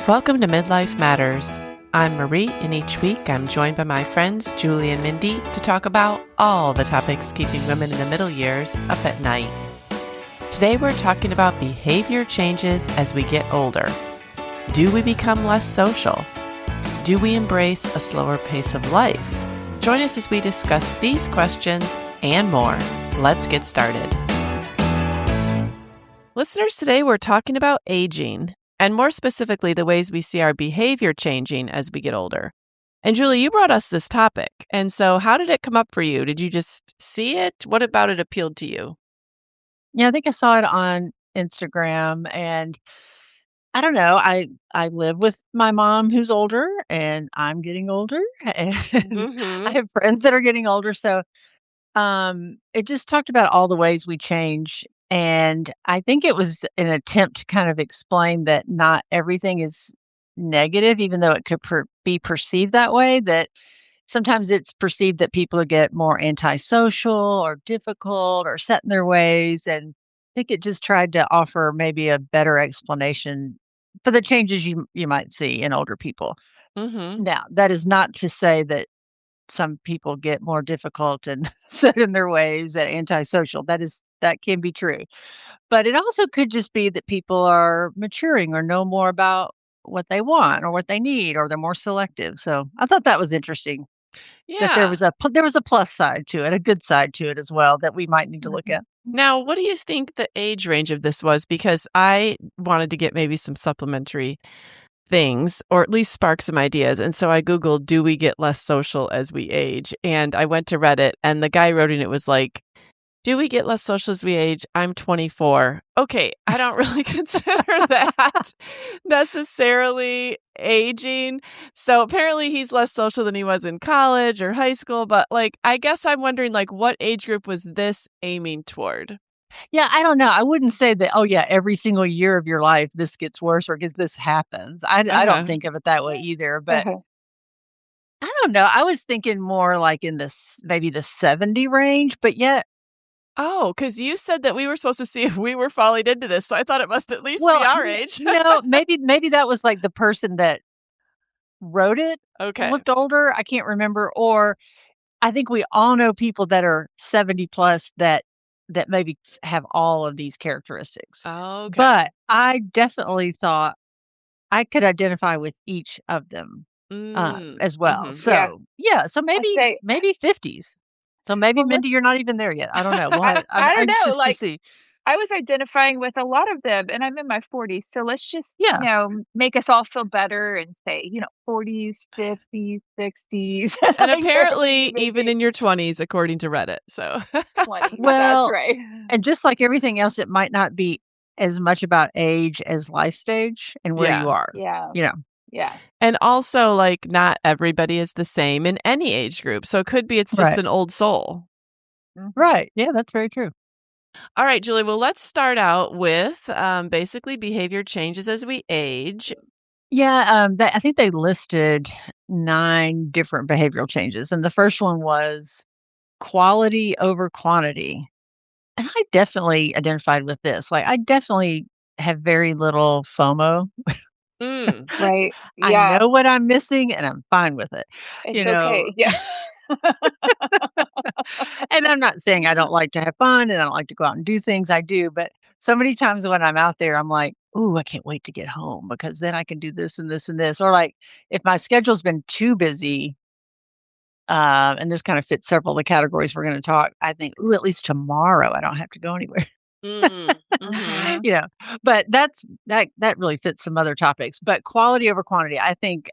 Welcome to Midlife Matters. I'm Marie, and each week I'm joined by my friends Julie and Mindy to talk about all the topics keeping women in the middle years up at night. Today we're talking about behavior changes as we get older. Do we become less social? Do we embrace a slower pace of life? Join us as we discuss these questions and more. Let's get started. Listeners, today we're talking about aging, and more specifically, the ways we see our behavior changing as we get older. And Julie, you brought us this topic. And so how did it come up for you? Did you just see it? What about it appealed to you? Yeah, I think I saw it on Instagram, and I don't know, I live with my mom who's older, and I'm getting older, and I Mm-hmm. have friends that are getting older, so, it just talked about all the ways we change, and I think it was an attempt to kind of explain that not everything is negative, even though it could be perceived that way, that sometimes it's perceived that people get more antisocial or difficult or set in their ways. And I think it just tried to offer maybe a better explanation for the changes you might see in older people. Mm-hmm. Now, that is not to say that some people get more difficult and set in their ways and antisocial. That can be true. But it also could just be that people are maturing or know more about what they want or what they need, or they're more selective. So I thought that was interesting. That there Yeah. was a plus side to it, a good side to it as well that we might need to look Mhm. at. Now, what do you think the age range of this was? Because I wanted to get maybe some supplementary things or at least spark some ideas. And so I Googled, do we get less social as we age? And I went to Reddit, and the guy wrote in it was like, do we get less social as we age? I'm 24. Okay, I don't really consider that necessarily aging. So apparently he's less social than he was in college or high school. But like, I guess I'm wondering, like, what age group was this aiming toward? Yeah, I don't know. I wouldn't say that, "Oh, yeah, every single year of your life, this gets worse or this happens." I don't Uh-huh. think of it that way either, but Uh-huh. I don't know. I was thinking more like in this maybe the 70 range, but yet Oh, because you said that we were supposed to see if we were falling into this. So I thought it must at least be well, our age. no, maybe that was like the person that wrote it Okay. looked older. I can't remember, or I think we all know people that are 70 plus that maybe have all of these characteristics. Okay. But I definitely thought I could identify with each of them, Mm, as well. mm-hmm. Yeah, So, yeah, so I maybe say, maybe 50s. So maybe, well, Mindy, let's you're not even there yet. I don't know. We'll have I'm I don't know, anxious to like, see. I was identifying with a lot of them, and I'm in my 40s, so let's just, Yeah, make us all feel better and say, 40s, 50s, 60s, And you're apparently, even maybe in your 20s, according to Reddit. So, 20s, that's well, right. and just like everything else, it might not be as much about age as life stage and where you yeah. are, Yeah, you know? yeah. And also, like, not everybody is the same in any age group. So it could be it's just Right. an old soul. Mhm. Right. Yeah, that's very true. All right, Julie. Well, let's start out with basically behavior changes as we age. Yeah, I think they listed 9 different behavioral changes, and the first one was quality over quantity. And I definitely identified with this. Like, I definitely have very little FOMO. Mm. Right, I yeah, know what I'm missing, and I'm fine with it, you it's know? okay, yeah. And I'm not saying I don't like to have fun and I don't like to go out and do things, I do, but so many times when I'm out there, I'm like, "Ooh, I can't wait to get home because then I can do this and this and this." Or, like, if my schedule's been too busy, and this kind of fits several of the categories we're gonna talk, I think, "Ooh, at least tomorrow I don't have to go anywhere." Mm. Mm-hmm. Mhm. You know, but that really fits some other topics, but quality over quantity, I think,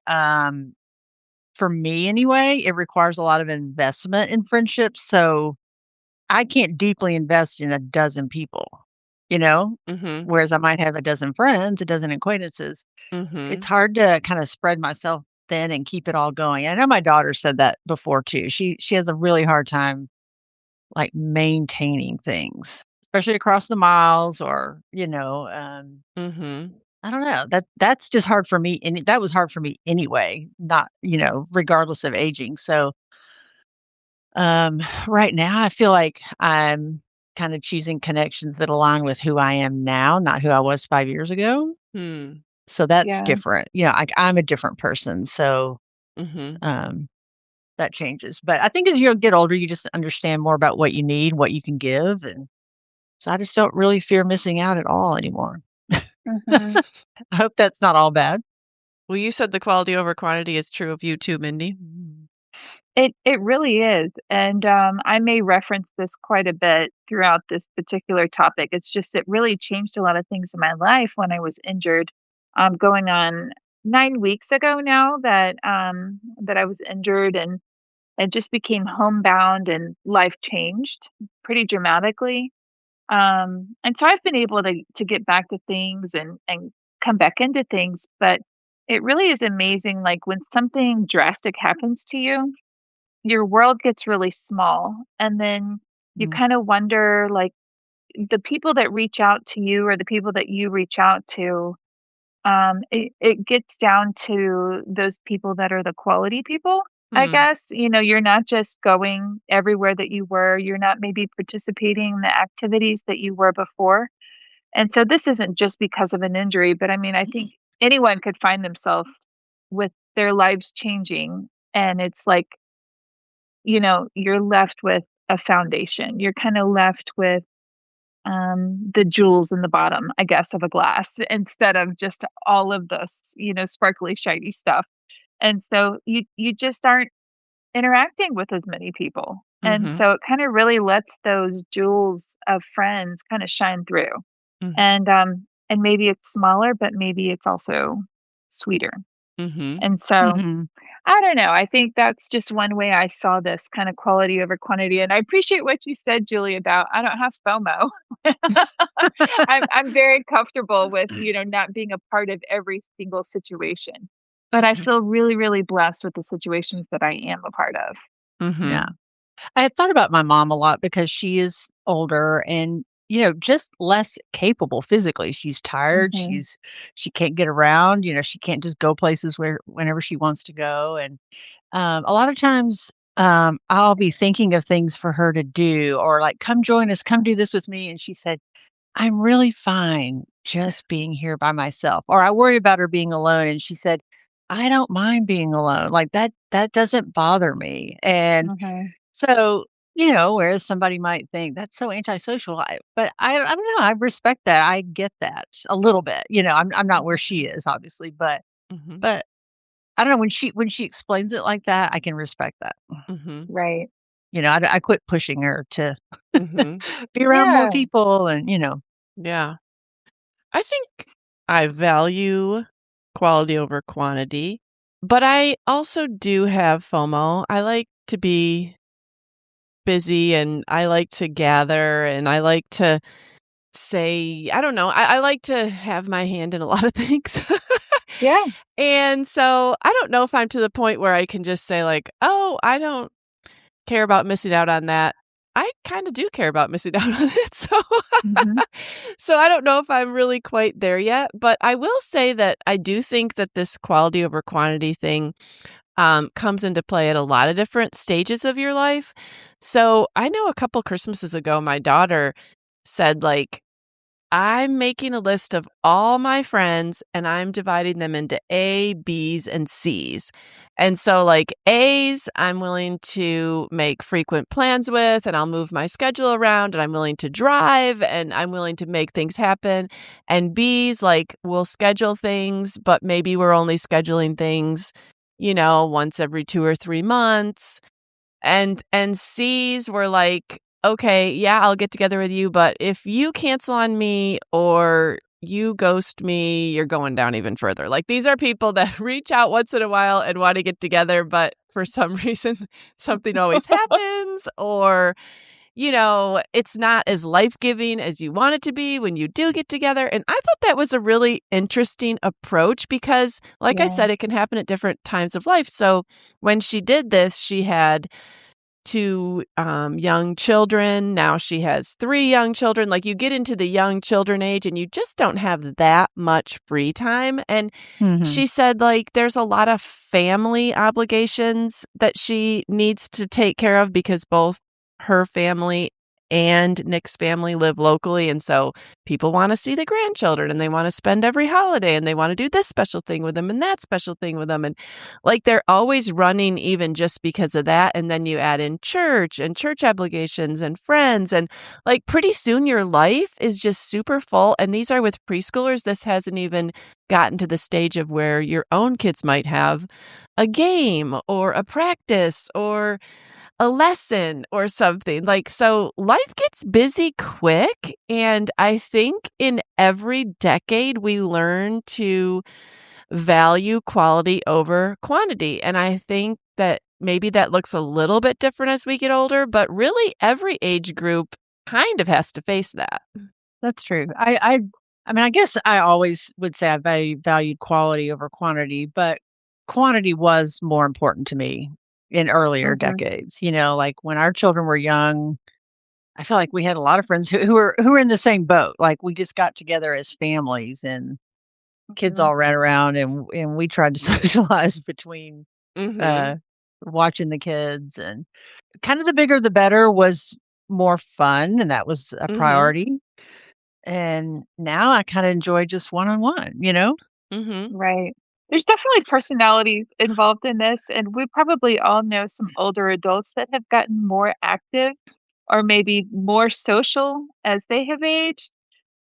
for me anyway, it requires a lot of investment in friendships, so I can't deeply invest in a dozen people, you know? Mm-hmm. Whereas I might have a dozen friends, a dozen acquaintances. It's Mm-hmm. hard to kinda spread myself thin and keep it all going. I know my daughter said that before too. She has a really hard time, like, maintaining things, especially across the miles or, Mm-hmm. I don't know. That's just hard for me, and that was hard for me anyway, not, regardless of aging. So, right now I feel like I'm kinda choosing connections that align with who I am now, not who I was 5 years ago. Hmm. So that's Yeah. different. I'm a different person, so, Mhm. um, that changes. But I think as you get older, you just understand more about what you need, what you can give, and so I just don't really fear missing out at all anymore. Mhm. I hope that's not all bad. Well, you said the quality over quantity is true of you too, Mindy. It really is, and, I may reference this quite a bit throughout this particular topic. It's just it really changed a lot of things in my life when I was injured, going on 9 weeks ago now that I was injured and just became homebound and life changed pretty dramatically. And so I've been able to get back to things and come back into things, but it really is amazing, like, when something drastic happens to you, your world gets really small, and then you Mm, kinda wonder, like, the people that reach out to you or the people that you reach out to, it gets down to those people that are the quality people, I Mm. guess. You're not just going everywhere that you were, you're not maybe participating in the activities that you were before, and so this isn't just because of an injury, but I mean, I think anyone could find themselves with their lives changing, and it's like, you're left with a foundation. You're kinda left with, the jewels in the bottom, I guess, of a glass instead of just all of this, sparkly, shiny stuff. And so you just aren't interacting with as many people. And Mhm. so it kinda really lets those jewels of friends kinda shine through. Mhm. And maybe it's smaller, but maybe it's also sweeter. Mhm. And so mhm. I don't know. I think that's just one way I saw this kind of quality over quantity. And I appreciate what you said, Julie, about I don't have FOMO. I'm very comfortable with, not being a part of every single situation. But I Mhm. feel really, really blessed with the situations that I am a part of. Yeah. Mhm. I had thought about my mom a lot because she is older and, just less capable physically. She's tired. Hmm. She can't get around. She can't just go places whenever she wants to go. And a lot of times, I'll be thinking of things for her to do, or like, come join us, come do this with me. And she said, I'm really fine just being here by myself. Or I worry about her being alone. And she said, I don't mind being alone. Like that doesn't bother me. And Hmm. so, whereas somebody might think that's so antisocial, but I don't know. I respect that. I get that a little bit. I'm not where she is, obviously, but Mhm. but I don't know when she explains it like that, I can respect that. Mhm. Right. I quit pushing her to Mhm. be around more Yeah. people, and Yeah. I think I value quality over quantity, but I also do have FOMO. I like to be busy and I like to gather and I like to say, I don't know, I like to have my hand in a lot of things. Yeah. And so I don't know if I'm to the point where I can just say, like, oh, I don't care about missing out on that. I kind of do care about missing out on it. So Hmm. so I don't know if I'm really quite there yet, but I will say that I do think that this quality over quantity thing comes into play at a lot of different stages of your life. So I know a couple Christmases ago, my daughter said, like, I'm making a list of all my friends and I'm dividing them into A, B's, and C's. And so, like, A's, I'm willing to make frequent plans with, and I'll move my schedule around, and I'm willing to drive, and I'm willing to make things happen. And B's, like, we'll schedule things, but maybe we're only scheduling things, once every 2 or 3 months. And C's were like, "Okay, yeah, I'll get together with you, but if you cancel on me or you ghost me, you're going down even further." Like, these are people that reach out once in a while and wanna get together, but for some reason, something always happens, or, it's not as life-giving as you want it to be when you do get together, and I thought that was a really interesting approach because, like I Yeah. said, it can happen at different times of life. So, when she did this, she had 2, young children. Now she has 3 young children. Like, you get into the young children age, and you just don't have that much free time, and Mhm. she said, like, there's a lot of family obligations that she needs to take care of because both her family and Nick's family live locally, and so people wanna see the grandchildren, and they wanna spend every holiday, and they wanna do this special thing with them and that special thing with them, and, like, they're always running even just because of that, and then you add in church and church obligations and friends, and, like, pretty soon your life is just super full, and these are with preschoolers. This hasn't even gotten to the stage of where your own kids might have a game or a practice or a lesson or something. Like, so life gets busy quick. And I think in every decade, we learn to value quality over quantity. And I think that maybe that looks a little bit different as we get older, but really every age group kind of has to face that. That's true. I mean, I guess I always would say I valued quality over quantity, but quantity was more important to me in earlier Mhm. decades. Like when our children were young, I feel like we had a lot of friends who were in the same boat. Like we just got together as families and kids Mhm. all ran around and we tried to socialize between uh Mhm. watching the kids, and kind of the bigger the better was more fun, and that was a Mhm. priority. And now I kinda enjoy just one-on-one. Mhm. Right. There's definitely personalities involved in this, and we probably all know some older adults that have gotten more active or maybe more social as they have aged.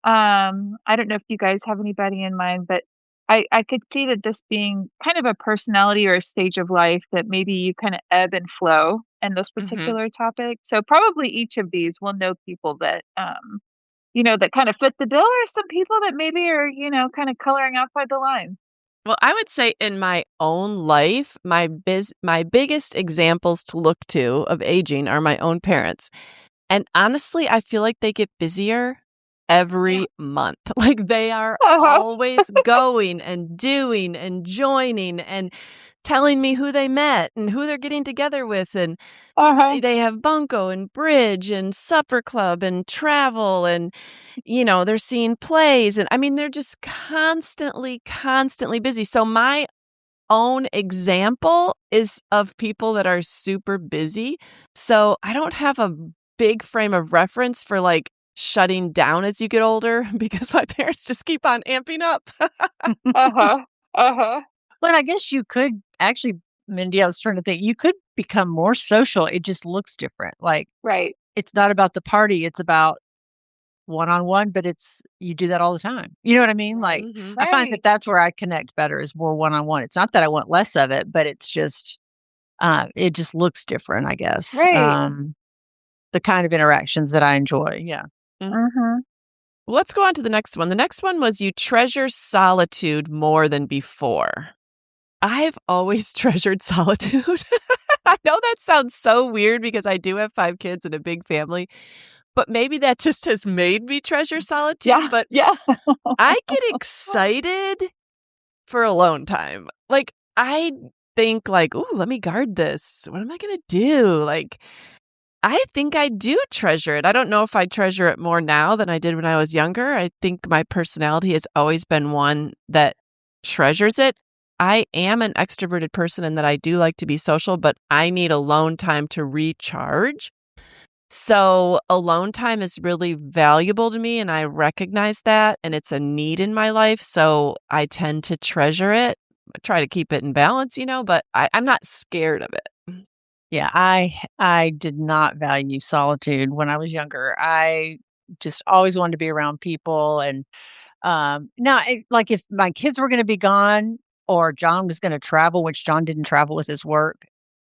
I don't know if you guys have anybody in mind, but I could see that this being kind of a personality or a stage of life that maybe you kind of ebb and flow in those Mhm. particular topics. So probably each of these will know people that that kind of fit the bill, or some people that maybe are, kind of coloring outside the line. Well, I would say in my own life, my biggest examples to look to of aging are my own parents. And honestly, I feel like they get busier Yeah. every month. Like they are Uh-huh. always going and doing and joining and telling me who they met and who they're getting together with, and Uh-huh. they have bunco and bridge and supper club and travel, and they're seeing plays, and I mean they're just constantly busy. So my own example is of people that are super busy. So I don't have a big frame of reference for like shutting down as you get older because my parents just keep on amping up. Uh-huh. Uh-huh. But I guess you could actually, Mindy, I was trying to think, you could become more social, it just looks different. Like, Right. it's not about the party, it's about one-on-one, but you do that all the time. You know what I mean? Like, Right. Mhm. I find Right. that that's where I connect better is more one-on-one. It's not that I want less of it, but it just looks different, I guess. Right. The kind of interactions that I enjoy, yeah. Mm. Mhm. Let's go on to the next one. The next one was you treasure solitude more than before. I've always treasured solitude. I know that sounds so weird because I do have 5 kids and a big family, but maybe that just has made me treasure solitude, Yeah. but Yeah. I get excited for alone time. Like, I think like, "Ooh, let me guard this. What am I gonna do?" Like, I think I do treasure it. I don't know if I treasure it more now than I did when I was younger. I think my personality has always been one that treasures it. I am an extroverted person and that I do like to be social, but I need alone time to recharge. So, alone time is really valuable to me, and I recognize that, and it's a need in my life. So, I tend to treasure it. I try to keep it in balance, but I'm not scared of it. Yeah, I did not value solitude when I was younger. I just always wanted to be around people, and now, like, if my kids were gonna be gone or John was gonna travel, which John didn't travel with his work,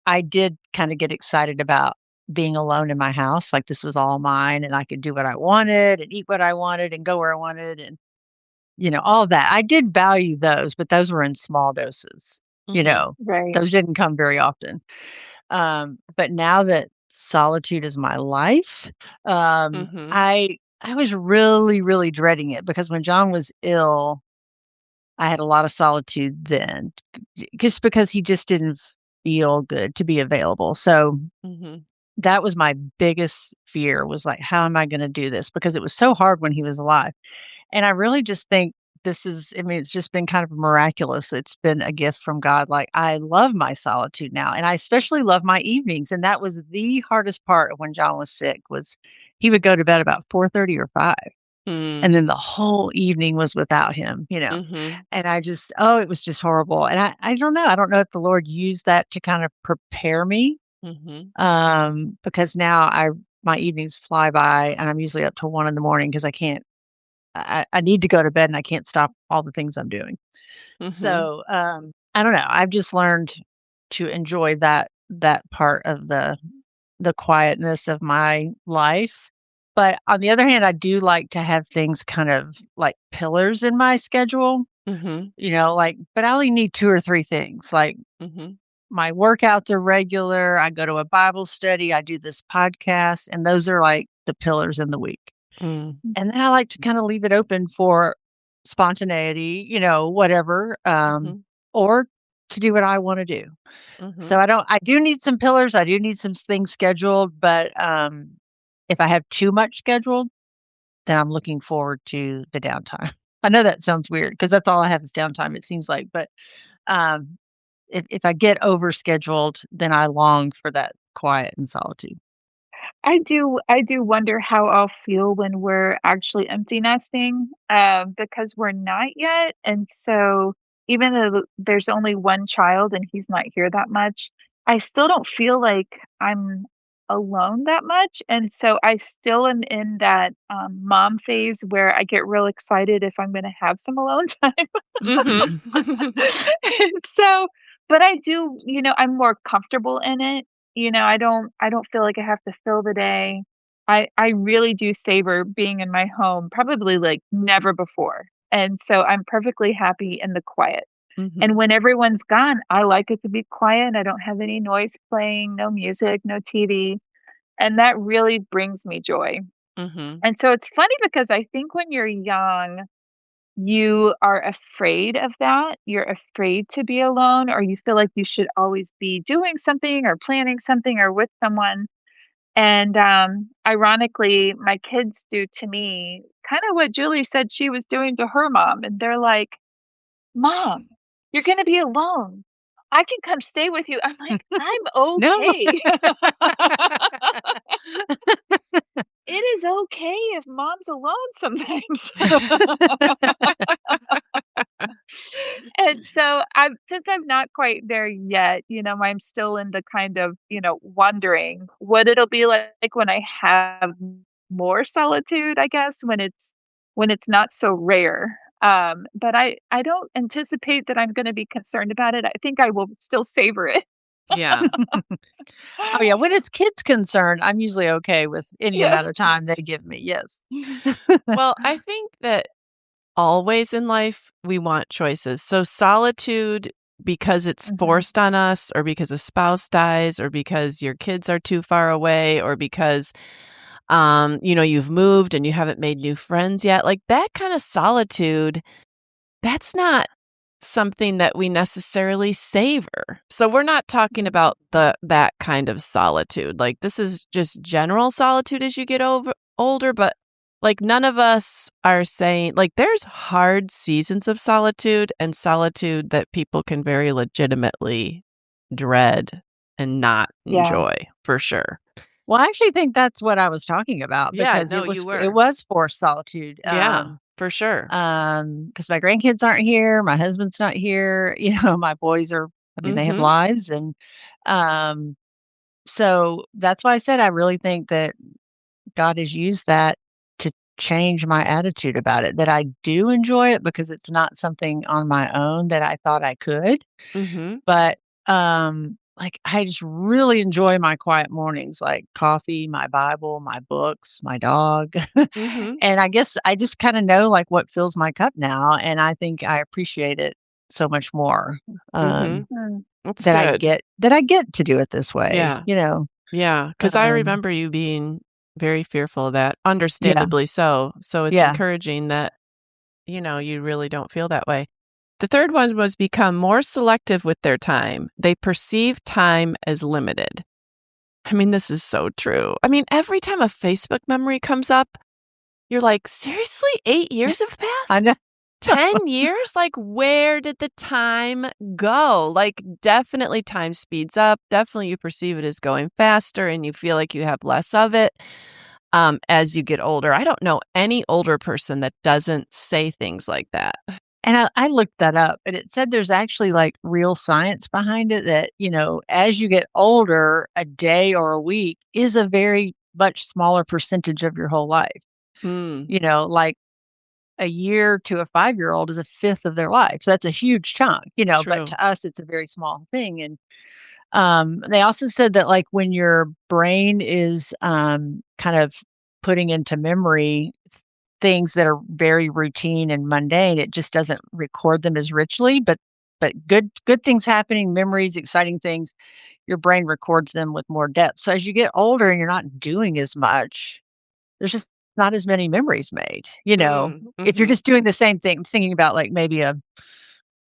I did kinda get excited about being alone in my house, like this was all mine and I could do what I wanted and eat what I wanted and go where I wanted, and, all of that. I did value those, but those were in small doses, you Mhm. know? Right. Those didn't come very often. But now that solitude is my life, Mhm. I was really, really dreading it because when John was ill, I had a lot of solitude then, just because he just didn't feel good to be available. So Mhm. that was my biggest fear was like, how am I going to do this? Because it was so hard when he was alive. And I really just think I mean, it's just been kind of miraculous. It's been a gift from God. Like, I love my solitude now, and I especially love my evenings. And that was the hardest part of when John was sick was he would go to bed about 4:30 or 5, Mm. and then the whole evening was without him, Mhm. and it was just horrible, and I don't know. I don't know if the Lord used that to kind of prepare me, Mhm. because now my evenings fly by, and I'm usually up till 1 in the morning because I can't I need to go to bed, and I can't stop all the things I'm doing. Mhm. So, I don't know. I've just learned to enjoy that part of the quietness of my life. But on the other hand, I do like to have things kind of like pillars in my schedule, Mhm. like, but I only need 2 or 3 things. Like, Mhm. my workouts are regular, I go to a Bible study, I do this podcast, and those are like the pillars in the week. Mm. And then I like to kinda leave it open for spontaneity, whatever, Mhm. or to do what I wanna do. So Mhm. I do need some pillars, I do need some things scheduled, but, if I have too much scheduled, then I'm looking forward to the downtime. I know that sounds weird because that's all I have is downtime, it seems like, but, um, if I get overscheduled, then I long for that quiet and solitude. I do wonder how I'll feel when we're actually empty nesting, because we're not yet, and so even though there's only one child and he's not here that much, I still don't feel like I'm alone that much, and so I still am in that, mom phase where I get real excited if I'm gonna have some alone time. Mhm. And so but I do, I'm more comfortable in it. I don't feel like I have to fill the day. I really do savor being in my home, probably like never before. And so I'm perfectly happy in the quiet. And Mhm. when everyone's gone, I like it to be quiet. I don't have any noise playing, no music, no TV, and that really brings me joy. Mhm. And so it's funny because I think when you're young, you are afraid of that. You're afraid to be alone, or you feel like you should always be doing something or planning something or with someone. And ironically, my kids do to me kind of what Julie said she was doing to her mom. And they're like, Mom, you're going to be alone. I can come stay with you. I'm like, I'm No. okay. It is okay if mom's alone sometimes. And so I'm not quite there yet, I'm still in the kind of, wondering what it'll be like when I have more solitude, I guess, when it's not so rare. But I don't anticipate that I'm going to be concerned about it. I think I will still savor it. Yeah. Oh, yeah, when it's kids concerned, I'm usually okay with any Yeah. amount of time they give me, yes. Well, I think that always in life we want choices. So solitude because it's Mhm. forced on us or because a spouse dies or because your kids are too far away or because you've moved and you haven't made new friends yet. Like that kind of solitude, that's not something that we necessarily savor. So we're not talking about that kind of solitude. Like this is just general solitude as you get older, but like none of us are saying like there's hard seasons of solitude and solitude that people can very legitimately dread and not Yeah. enjoy for sure. Well, I actually think that's what I was talking about Yeah, because no, you it were. was forced solitude, Yeah, for sure. because my grandkids aren't here, my husband's not here, my boys they have Mhm. lives, and, um, so that's why I said I really think that God has used that to change my attitude about it, that I do enjoy it because it's not something on my own that I thought I could. Mhm. But, like, I just really enjoy my quiet mornings, like coffee, my Bible, my books, my dog. Mhm. And I guess I just kinda know, like, what fills my cup now, and I think I appreciate it so much more, Mhm. Mm. That's good. that I get to do it this way, Yeah. Yeah, because I Um, remember you being very fearful of that, yeah, understandably so. So it's yeah. encouraging that, you really don't feel that way. The third one was become more selective with their time. They perceive time as limited. I mean, this is so true. I mean, every time a Facebook memory comes up, you're like, seriously, 8 years have I know. passed? 10 years? Like, where did the time go? Like, definitely time speeds up. Definitely you perceive it as going faster and you feel like you have less of it. as you get older. I don't know any older person that doesn't say things like that. And I looked that up, and it said there's actually, like, real science behind it that, as you get older, a day or a week is a very much smaller percentage of your whole life. Mm, Like, a year to a 5-year-old is a fifth of their life, so that's a huge chunk, but true. to us, it's a very small thing, and, they also said that, like, when your brain is, kind of putting into memory things that are very routine and mundane, it just doesn't record them as richly, but good things happening, memories, exciting things, your brain records them with more depth. So as you get older and you're not doing as much, there's just not as many memories made, Mm, if you're mhm, just doing the same thing, I'm thinking about like maybe a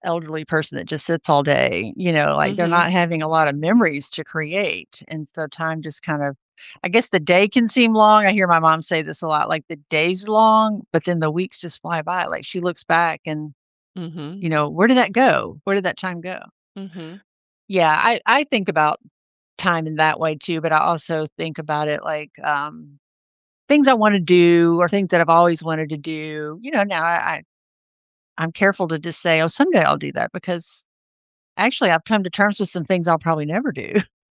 elderly person that just sits all day, like they're mhm, not having a lot of memories to create. And so time just kind of, I guess the day can seem long. I hear my mom say this a lot, like the day's long, but then the weeks just fly by. Like she looks back and, mhm, where did that go? Where did that time go? mhm, Yeah, I think about time in that way too, but I also think about it like things I want to do or things that I've always wanted to do. Now I'm careful to just say, oh, someday I'll do that because actually, I've come to terms with some things I'll probably never do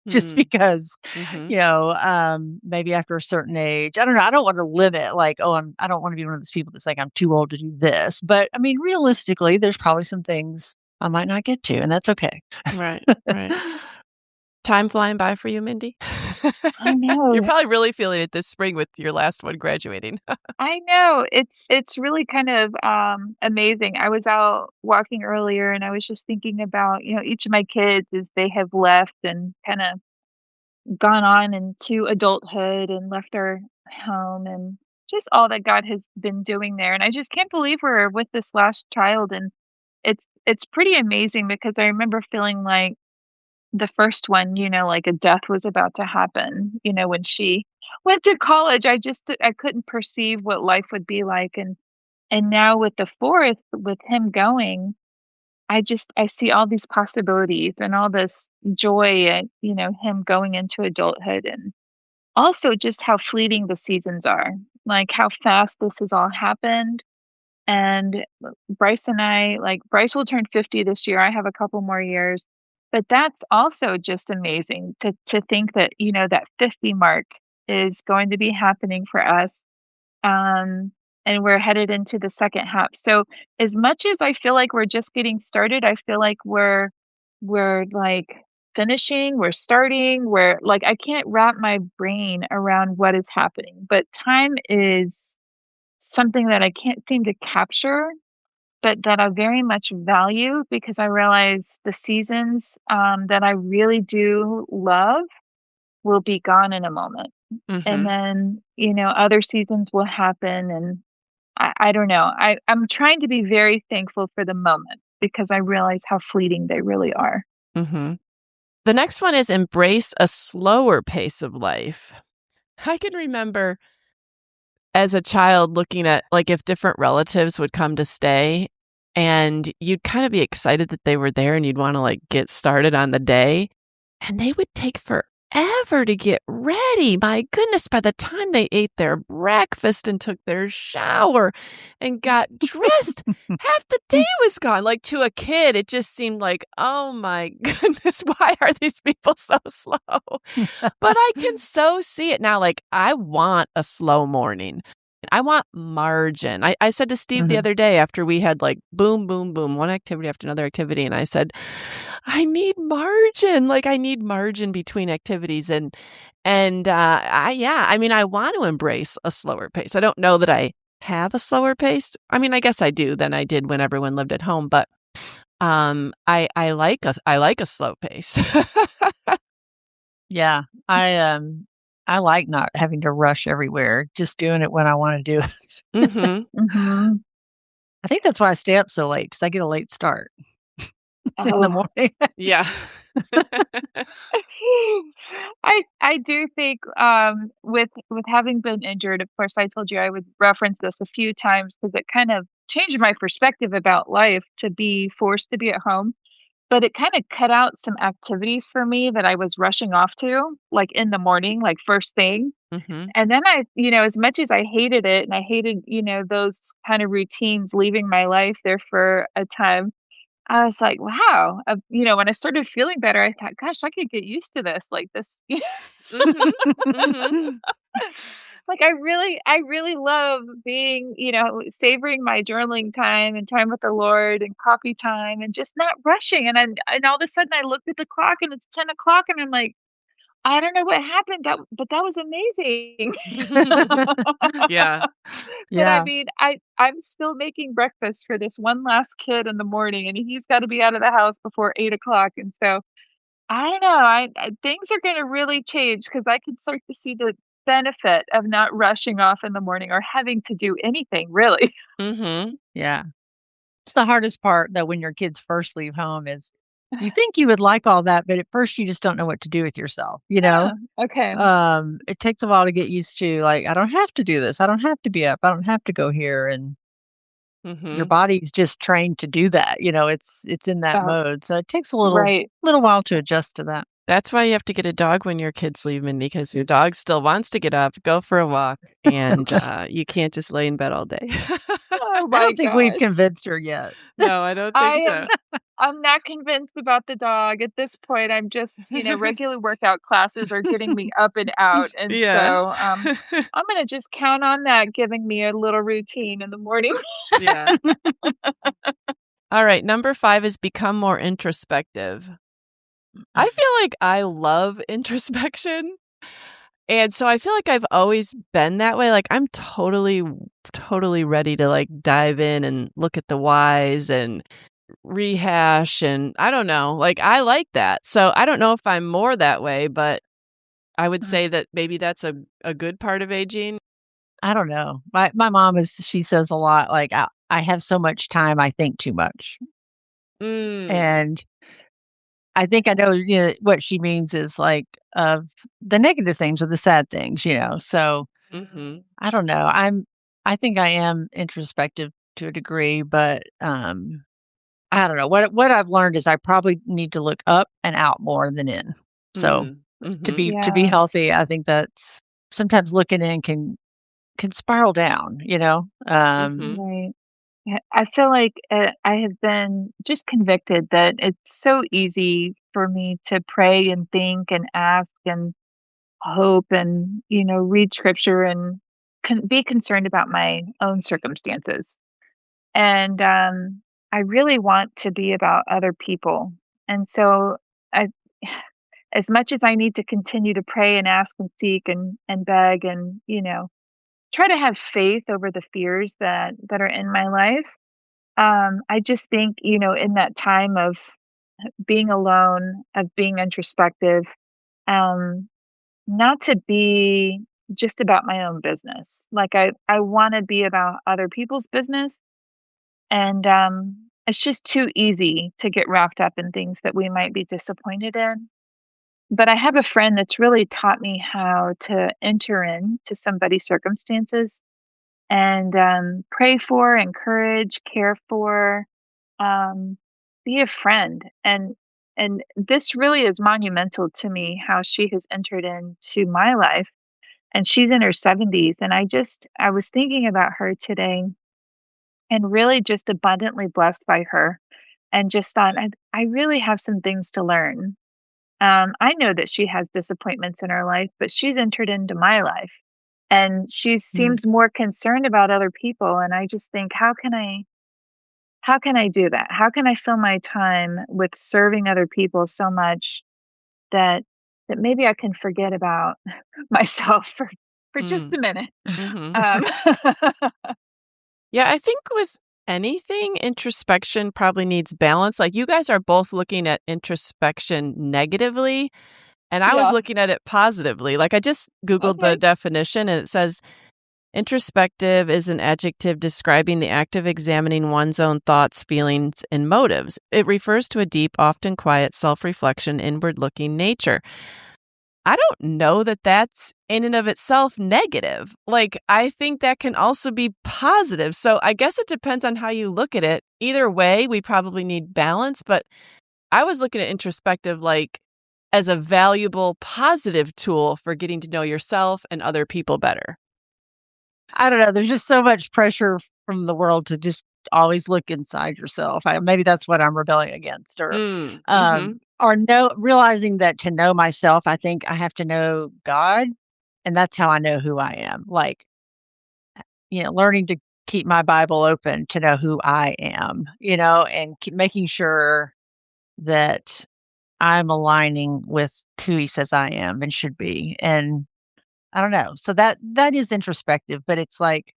just mm, because, mhm, maybe after a certain age, I don't know. I don't want to limit like, oh, I don't want to be one of those people that's like, I'm too old to do this. But I mean, realistically, there's probably some things I might not get to, and that's okay. right, right. Time flying by for you, Mindy? I You're know. probably really feeling it this spring with your last one graduating. I know. It's really kind of amazing. I was out walking earlier and I was just thinking about, each of my kids as they have left and kind of gone on into adulthood and left our home and just all that God has been doing there. And I just can't believe we're with this last child, and it's pretty amazing because I remember feeling like the first one, like a death was about to happen, when she went to college. I couldn't perceive what life would be like, and now with the fourth, with him going, I see all these possibilities and all this joy and, him going into adulthood, and also just how fleeting the seasons are, like how fast this has all happened. And Bryce and I, like, Bryce will turn 50 this year. I have a couple more years. But that's also just amazing to think that, that 50 mark is going to be happening for us. Um, and we're headed into the second half. So as much as I feel like we're just getting started, I feel like we're like finishing, we're starting, we're like I can't wrap my brain around what is happening. But time is something that I can't seem to capture, but that I very much value because I realize the seasons that I really do love will be gone in a moment. And Mhm, then, other seasons will happen. And I don't know. I'm trying to be very thankful for the moment because I realize how fleeting they really are. mhm. The next one is embrace a slower pace of life. I can remember as a child looking at, like, if different relatives would come to stay, and you'd kinda be excited that they were there, and you'd wanna, like, get started on the day, and they would take forever to get ready. My goodness, by the time they ate their breakfast and took their shower and got dressed, half the day was gone. Like, to a kid, it just seemed like, "Oh my goodness, why are these people so slow?" But I can so see it now, like, I want a slow morning. I want margin. I said to Steve the Mhm. other day after we had, like, boom, boom, boom, one activity after another activity, and I said, "I need margin, like, I need margin between activities," I mean, I want to embrace a slower pace. I don't know that I have a slower pace. I mean, I guess I do than I did when everyone lived at home, but, I like a slow pace. Yeah, I like not having to rush everywhere, just doing it when I wanna do it. Mhm. Mhm. I think that's why I stay up so late because I get a late start in the Oh. morning. Yeah. I do think, with having been injured, of course, I told you I would reference this a few times because it kind of changed my perspective about life to be forced to be at home. but it kinda cut out some activities for me that I was rushing off to, like, in the morning, like, first thing. Mhm. And then as much as I hated it and I hated, those kind of routines leaving my life there for a time, I was like, "Wow." When I started feeling better, I thought, "Gosh, I could get used to this." Like this Mhm. Mhm. like I really love being, savoring my journaling time and time with the Lord and coffee time and just not rushing. And all of a sudden I looked at the clock and it's 10 o'clock and I'm like, I don't know what happened, but that was amazing. Yeah. But I Yeah. mean, I'm still making breakfast for this one last kid in the morning, and he's got to be out of the house before 8 o'clock. And so I don't know. Things are going to really change because I can start to see the benefit of not rushing off in the morning or having to do anything really. Mhm. Yeah. It's the hardest part, though, when your kids first leave home is you think you would like all that, but at first you just don't know what to do with yourself, you know? Huh, okay. It takes a while to get used to, like, I don't have to do this. I don't have to be up. I don't have to go here. And your Mhm. body's just trained to do that. It's in that Oh, mode. So it takes a right. little while to adjust to that. That's why you have to get a dog when your kids leave, and because your dog still wants to get up, go for a walk, and, you can't just lay in bed all day. Oh I my don't think we've gosh. convinced her yet. No, I don't I think so. am I'm not convinced about the dog. At this point, I'm just, regular workout classes are getting me up and out. And Yeah. so, I'm gonna just count on that giving me a little routine in the morning. Yeah. Alright, number 5 is become more introspective. I feel like I love introspection, and so I feel like I've always been that way, like, I'm totally ready to, like, dive in and look at the whys and rehash, and I don't know, like, I like that. So, I don't know if I'm more that way, but I would say that maybe that's a good part of aging. I don't know. My mom she says a lot like, I have so much time, I think too much. Mm. And I think I know, what she means is like of the negative things or the sad things. So Mhm. I don't know. I think I am introspective to a degree, but I don't know. What I've learned is I probably need to look up and out more than in. So Mm. to Mhm. be Yeah, healthy, I think that's sometimes looking in can spiral down. Mhm. right. Yeah, I feel like, I have been just convicted that it's so easy for me to pray and think and ask and hope and, read scripture and be concerned about my own circumstances. And I really want to be about other people. And so I as much as I need to continue to pray and ask and seek and beg and, try to have faith over the fears that are in my life. I just think, in that time of being alone, of being introspective, um, not to be just about my own business. Like I want to be about other people's business, and it's just too easy to get wrapped up in things that we might be disappointed in. But I have a friend that's really taught me how to enter into somebody's circumstances and pray for, encourage, care for, um, be a friend. And this really is monumental to me how she has entered into my life. And she's in her 70s. And I was thinking about her today and really just abundantly blessed by her and just thought, I really have some things to learn. I know that she has disappointments in her life, but she's entered into my life and she Mm. seems more concerned about other people. And I just think, how can I do that? How can I fill my time with serving other people so much that maybe I can forget about myself for just Mm. a minute? Mhm. Um, Yeah, I think with anything, introspection probably needs balance. Like, you guys are both looking at introspection negatively, and I was yeah. looking at it positively. Like, I just Googled the Okay. definition, and it says introspective is an adjective describing the act of examining one's own thoughts, feelings, and motives. It refers to a deep, often quiet self reflection, inward looking nature. I don't know that that's in and of itself negative. Like, I think that can also be positive. So I guess it depends on how you look at it. Either way, we probably need balance, but I was looking at introspective like as a valuable, positive tool for getting to know yourself and other people better. I don't know, there's just so much pressure from the world to just always look inside yourself. Maybe that's what I'm rebelling against, Mm, mhm. or no realizing that to know myself, I think I have to know God, and that's how I know who I am. Like, learning to keep my Bible open to know who I am, and keep making sure that I'm aligning with who he says I am and should be. And I don't know. So that is introspective, but it's like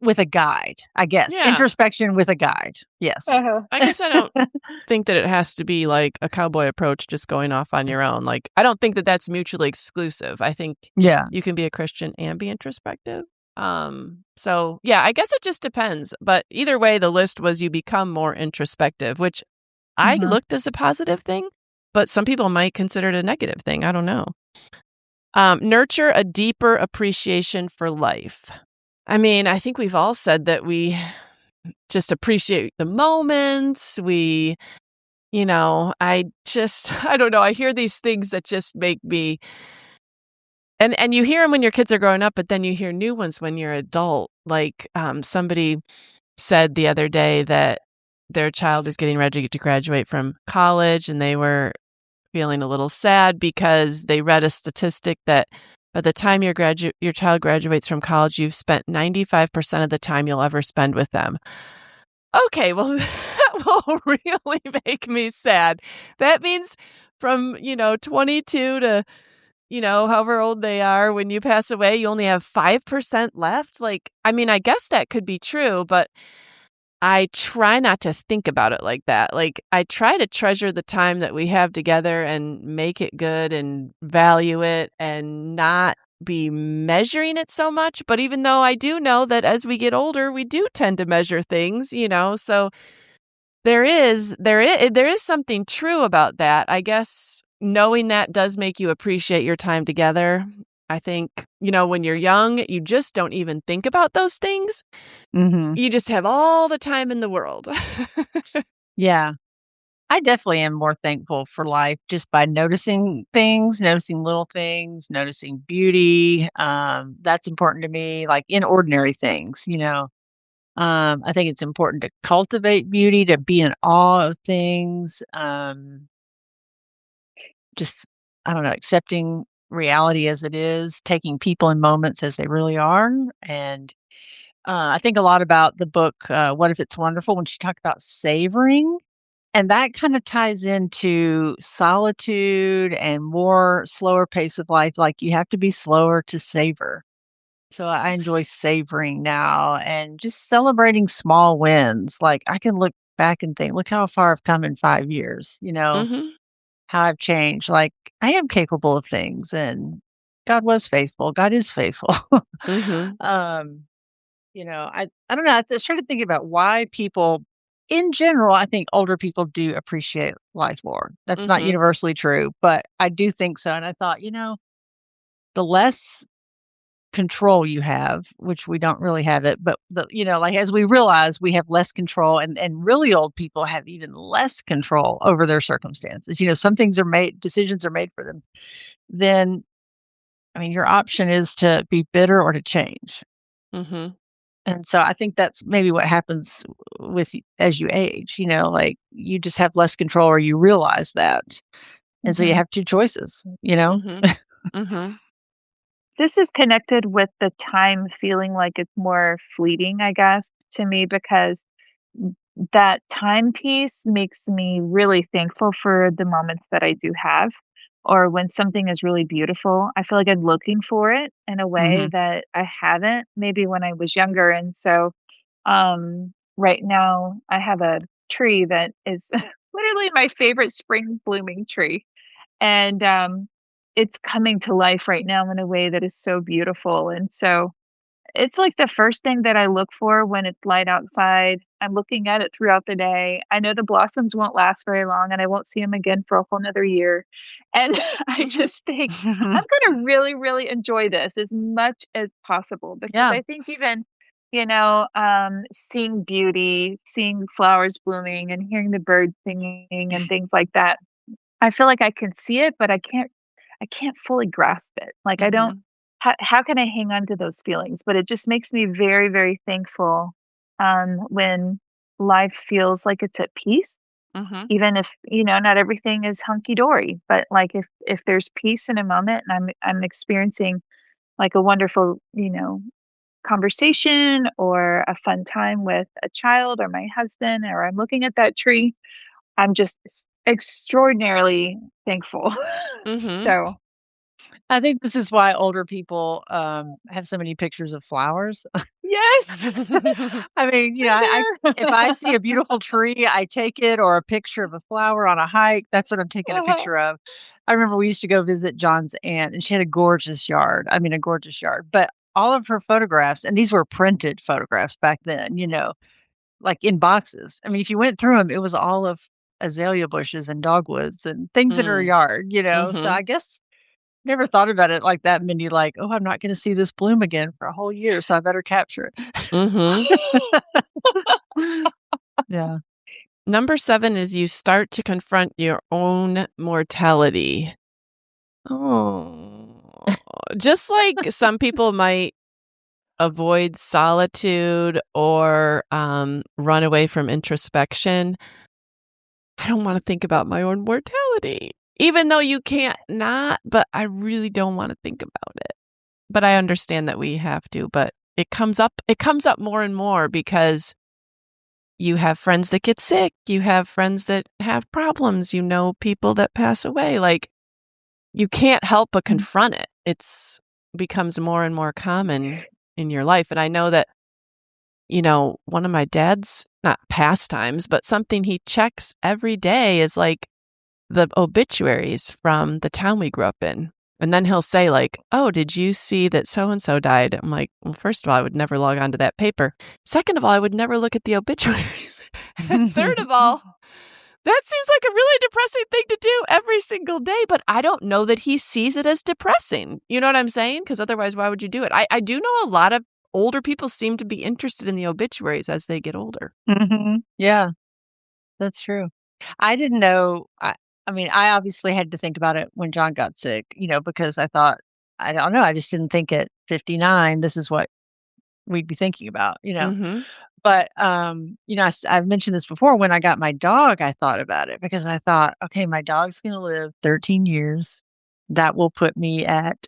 with a guide, I guess. Yeah. Introspection with a guide. Yes. Uh-huh. I guess I don't think that it has to be like a cowboy approach just going off on your own. Like, I don't think that that's mutually exclusive. I think Yeah. you can be a Christian and be introspective. So yeah, I guess it just depends. But either way, the list was you become more introspective, which I Mhm. looked as a positive thing, but some people might consider it a negative thing. I don't know. Nurture a deeper appreciation for life. I mean, I think we've all said that we just appreciate the moments. I just, I don't know. I hear these things that just make me, and you hear them when your kids are growing up, but then you hear new ones when you're adult. Like somebody said the other day that their child is getting ready to graduate from college, and they were feeling a little sad because they read a statistic that by the time your child graduates from college, you've spent 95% of the time you'll ever spend with them. Okay, well, that will really make me sad. That means from, 22 to, however old they are, when you pass away, you only have 5% left. Like, I mean, I guess that could be true, but I try not to think about it like that. Like, I try to treasure the time that we have together and make it good and value it and not be measuring it so much. But even though I do know that as we get older, we do tend to measure things, so there is something true about that. I guess knowing that does make you appreciate your time together. I think, when you're young, you just don't even think about those things. Mhm. You just have all the time in the world. Yeah. I definitely am more thankful for life just by noticing things, noticing little things, noticing beauty. That's important to me, like in ordinary things. I think it's important to cultivate beauty, to be in awe of things. Just, I don't know, accepting reality as it is, taking people and moments as they really are. And I think a lot about the book, What If It's Wonderful, when she talked about savoring. And that kind of ties into solitude and more slower pace of life. Like you have to be slower to savor. So I enjoy savoring now and just celebrating small wins. Like I can look back and think, look how far I've come in 5 years, Mhm. how I've changed. Like I am capable of things and God was faithful. God is faithful. Mhm. um, I don't know. I was trying to think about why people, in general, I think older people do appreciate life more. That's not Mhm. universally true, but I do think so. And I thought, the less control you have, which we don't really have it, but like as we realize we have less control and really old people have even less control over their circumstances. Some things are made, decisions are made for them. Then, I mean, your option is to be bitter or to change. Mhm. And so I think that's maybe what happens with as you age, like you just have less control or you realize that. And so you Mhm. have two choices. Mhm. Mhm. This is connected with the time feeling like it's more fleeting, I guess, to me, because that time piece makes me really thankful for the moments that I do have, or when something is really beautiful, I feel like I'm looking for it in a way Mhm. that I haven't maybe when I was younger, and so, right now, I have a tree that is literally my favorite spring blooming tree, and, it's coming to life right now in a way that is so beautiful, and so it's like the first thing that I look for when it's light outside. I'm looking at it throughout the day. I know the blossoms won't last very long, and I won't see them again for a whole 'nother year, and I Mhm. just think, I'm gonna really, really enjoy this as much as possible because Yeah. I think even seeing beauty, seeing flowers blooming and hearing the birds singing and things like that. I feel like I can see it, but I can't fully grasp it. Like, I don't Mhm. how can I hang on to those feelings? But it just makes me very, very thankful, when life feels like it's at peace, Mhm. even if, not everything is hunky dory. But, like, if there's peace in a moment and I'm experiencing, like, a wonderful, conversation or a fun time with a child or my husband, or I'm looking at that tree, I'm just extraordinarily thankful. Mhm. So I think this is why older people, have so many pictures of flowers. yes, I mean, I been if I see there. a beautiful tree, I take it, or a picture of a flower on a hike, that's what I'm taking a Uh-huh. picture of. I remember we used to go visit John's aunt, and she had a gorgeous yard. I mean, a gorgeous yard, but all of her photographs, and these were printed photographs back then, like in boxes. I mean, if you went through them, it was all of azalea bushes and dogwoods and things in her Mm. yard. So Mhm. I guess never thought about it like that, Mindy, like, "Oh, I'm not gonna see this bloom again for a whole year, so I better capture Mhm. it." Yeah. Number 7 is you start to confront your own mortality. Oh. Just like some people might avoid solitude or, run away from introspection, I don't wanna think about my own mortality. Even though you can't not, but I really don't wanna think about it. But I understand that we have to, but it comes up more and more because you have friends that get sick, you have friends that have problems, you know people that pass away, like, you can't help but Mm, confront it. It's becomes more and more common in your life, and I know that, one of my dad's not pastimes, but something he checks every day is, like, the obituaries from the town we grew up in. And then he'll say, like, "Oh, did you see that so and so died?" I'm like, "Well, first of all, I would never log on to that paper. Second of all, I would never look at the obituaries. And third of all, that seems like a really depressing thing to do every single day, but I don't know that he sees it as depressing." You know what I'm saying? Because otherwise, why would you do it? I do know a lot of older people seem to be interested in the obituaries as they get older. Mhm. Yeah, that's true. I didn't know I mean, I obviously had to think about it when John got sick, because I thought I don't know, I just didn't think at 59 this is what we'd be thinking about. Mhm. But, I've mentioned this before, when I got my dog, I thought about it because I thought, "Okay, my dog's gonna live 13 years. That will put me at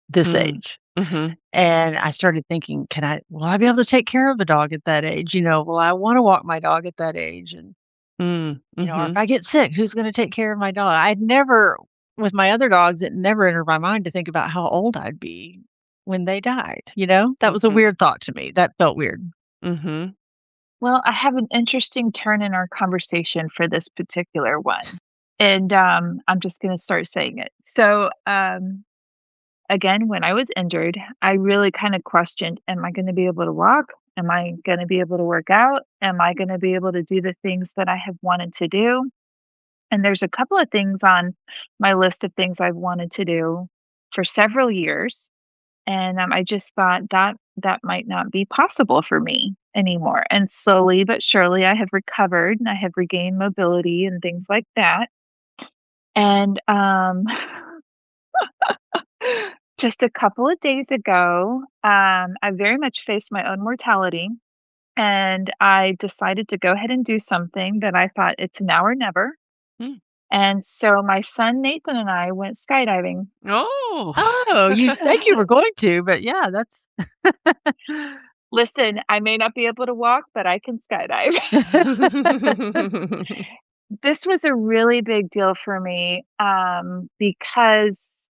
this Mm. age." Mhm. And I started thinking, will I be able to take care of a dog at that age? Will I wanna walk my dog at that age? And, Mm. or if Mhm. I get sick, who's gonna take care of my dog? I'd never with my other dogs, it never entered my mind to think about how old I'd be when they died? That was a Mhm. weird thought to me. That felt weird. Mhm. well, I have an interesting turn in our conversation for this particular one, and, I'm just gonna start saying it. So, again, when I was injured, I really kinda questioned, "Am I gonna be able to walk? Am I gonna be able to work out? Am I gonna be able to do the things that I have wanted to do?" And there's a couple of things on my list of things I've wanted to do for several years, and, I just thought that might not be possible for me anymore, and slowly but surely, I have recovered, and I have regained mobility and things like that, and, just a couple of days ago, I very much faced my own mortality, and I decided to go ahead and do something that I thought it's now or never. Mm. And so my son Nathan and I went skydiving. Oh. Oh, you said you were going to, but yeah, that's Listen, I may not be able to walk, but I can skydive. This was a really big deal for me, because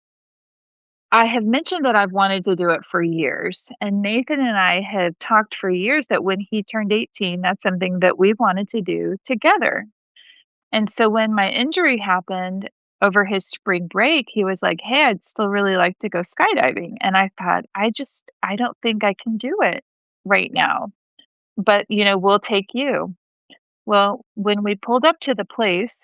I have mentioned that I've wanted to do it for years, and Nathan and I have talked for years that when he turned 18, that's something that we wanted to do together. And so when my injury happened over his spring break, he was like, "Hey, I'd still really like to go skydiving." And I thought, I don't think I can do it right now, but we'll take you." Well, when we pulled up to the place,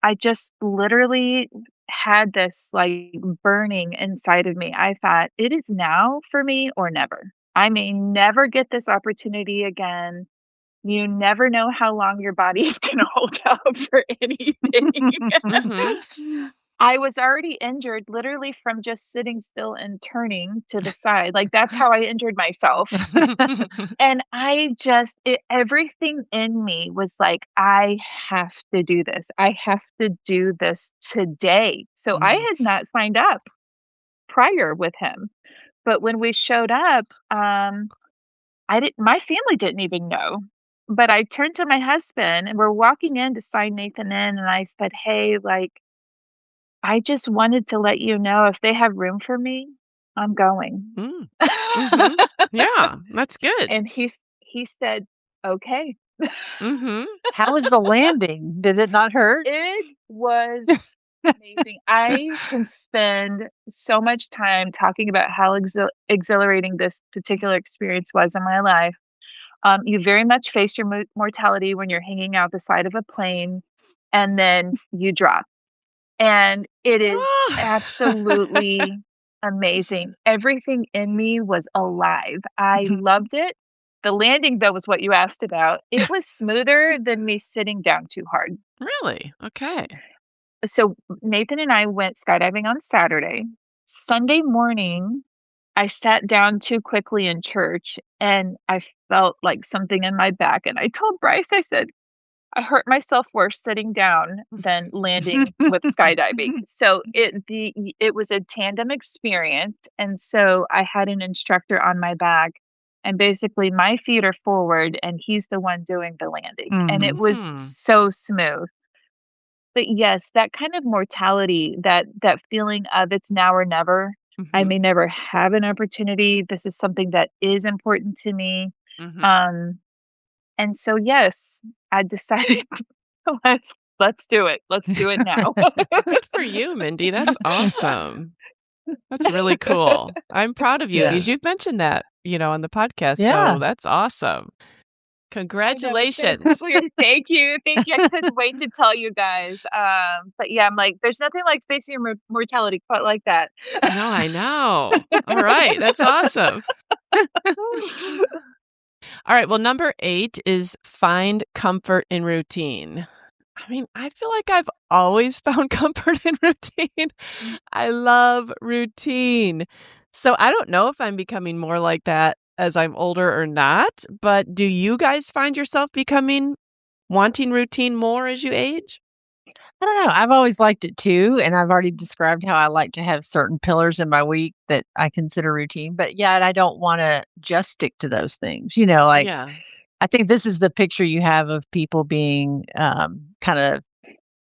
I just literally had this like burning inside of me. I thought, it is now for me or never. I may never get this opportunity again. You never know how long your body's gonna hold up for anything. Mhm. I was already injured literally from just sitting still and turning to the side, like, that's how I injured myself. And I just everything in me was like, "I have to do this. I have to do this today." So I Mm. had not signed up prior with him, but when we showed up, I didn't my family didn't even know, but I turned to my husband, and we're walking in to sign Nathan in, and I said, "Hey, like, I just wanted to let you know if they have room for me, I'm going." Mm. Mhm. Yeah, that's good. And he said, "Okay." Mhm. How was the landing? Did it not hurt? It was amazing. I can spend so much time talking about how exhilarating this particular experience was in my life. You very much face your mortality when you're hanging out the side of a plane and then you drop. And it is absolutely amazing. Everything in me was alive. I loved it. The landing, though, was what you asked about. It was smoother than me sitting down too hard. Really? Okay. So Nathan and I went skydiving on Saturday. Sunday morning, I sat down too quickly in church and I felt like something in my back. And I told Bryce, I said, I hurt myself worse sitting down than landing with skydiving. So it was a tandem experience. And so I had an instructor on my back and basically my feet are forward and he's the one doing the landing. And it was Mhm. so smooth. But yes, that kind of mortality, that feeling of it's now or never. I Mhm. may never have an opportunity. This is something that is important to me. Mhm. Um, and so yes, I decided let's do it. Let's do it now. Good for you, Mindy. That's awesome. That's really cool. I'm proud of you Yeah. because you've mentioned that, on the podcast, Yeah. so that's awesome. I know it's so Congratulations. weird. Thank you. Thank you. I couldn't wait to tell you guys. But yeah, I'm like, there's nothing like facing your mortality quite like that. No, I know. All right, that's awesome. All right, well, number 8 is find comfort in routine. I mean, I feel like I've always found comfort in routine. I love routine. So I don't know if I'm becoming more like that as I'm older or not, but do you guys find yourself becoming wanting routine more as you age? I don't know. I've always liked it too, and I've already described how I like to have certain pillars in my week that I consider routine. But yet I don't want to just stick to those things. Like Yeah. I think this is the picture you have of people being kind of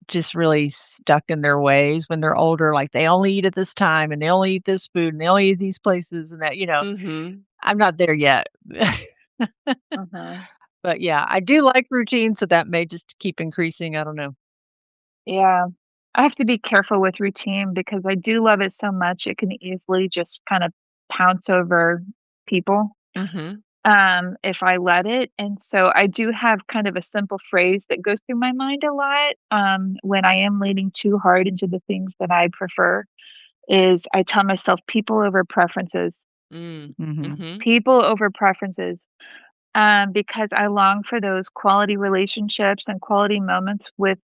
just really stuck in their ways when they're older. Like they only eat at this time, and they only eat this food, and they only eat these places, and that. Mhm. I'm not there yet. Uh-huh. But yeah, I do like routine, so that may just keep increasing. I don't know. Yeah. I have to be careful with routine because I do love it so much. It can easily just kind of pounce over people Mhm. if I let it. And so I do have kind of a simple phrase that goes through my mind a lot when I am leaning too hard into the things that I prefer is I tell myself people over preferences, Mm. Mhm. Mhm. people over preferences. Because I long for those quality relationships and quality moments with